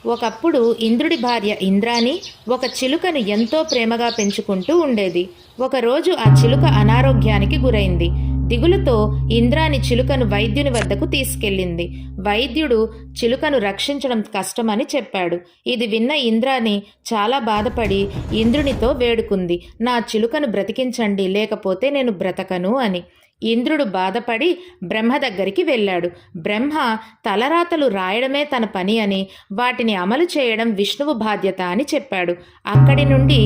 ఒకప్పుడు ఇంద్రుడి భార్య ఇంద్రాణి ఒక చిలుకను ఎంతో ప్రేమగా పెంచుకుంటూ ఉండేది. ఒకరోజు ఆ చిలుక అనారోగ్యానికి గురైంది. దిగులుతో ఇంద్రాణి చిలుకను వైద్యుని వద్దకు తీసుకెళ్ళింది. వైద్యుడు చిలుకను రక్షించడం కష్టమని చెప్పాడు. ఇది విన్న ఇంద్రాణి చాలా బాధపడి ఇంద్రునితో వేడుకుంది, నా చిలుకను బ్రతికించండి, లేకపోతే నేను బ్రతకను అని. ఇంద్రుడు బాధపడి బ్రహ్మ దగ్గరికి వెళ్ళాడు. బ్రహ్మ తలరాతలు రాయడమే తన పని అని, వాటిని అమలు చేయడం విష్ణువు బాధ్యత అని చెప్పాడు. అక్కడి నుండి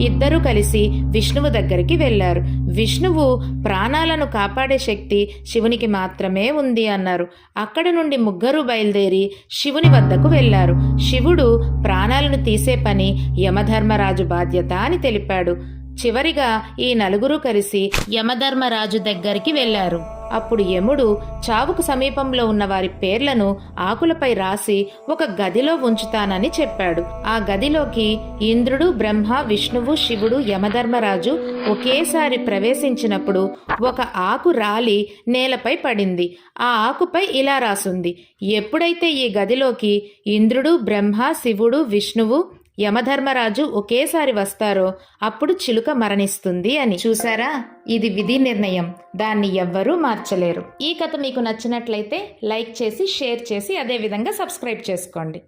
ఇద్దరూ కలిసి విష్ణువు దగ్గరికి వెళ్ళారు. విష్ణువు ప్రాణాలను కాపాడే శక్తి శివునికి మాత్రమే ఉంది అన్నారు. అక్కడ నుండి ముగ్గురు బయలుదేరి శివుని వద్దకు వెళ్ళారు. శివుడు ప్రాణాలను తీసే పని యమధర్మరాజు బాధ్యత అని తెలిపాడు. చివరిగా ఈ నలుగురు కలిసి యమధర్మరాజు దగ్గరికి వెళ్ళారు. అప్పుడు యముడు చావుకు సమీపంలో ఉన్న వారి పేర్లను ఆకులపై రాసి ఒక గదిలో ఉంచుతానని చెప్పాడు. ఆ గదిలోకి ఇంద్రుడు, బ్రహ్మ, విష్ణువు, శివుడు, యమధర్మరాజు ఒకేసారి ప్రవేశించినప్పుడు ఒక ఆకు రాలి నేలపై పడింది. ఆ ఆకుపై ఇలా రాసుంది: ఎప్పుడైతే ఈ గదిలోకి ఇంద్రుడు, బ్రహ్మ, శివుడు, విష్ణువు, యమధర్మరాజు ఒకేసారి వస్తారో అప్పుడు చిలుక మరణిస్తుంది అని. చూసారా, ఇది విధి నిర్ణయం, దాన్ని ఎవ్వరూ మార్చలేరు. ఈ కథ మీకు నచ్చినట్లయితే లైక్ చేసి, షేర్ చేసి, అదేవిధంగా సబ్స్క్రైబ్ చేసుకోండి.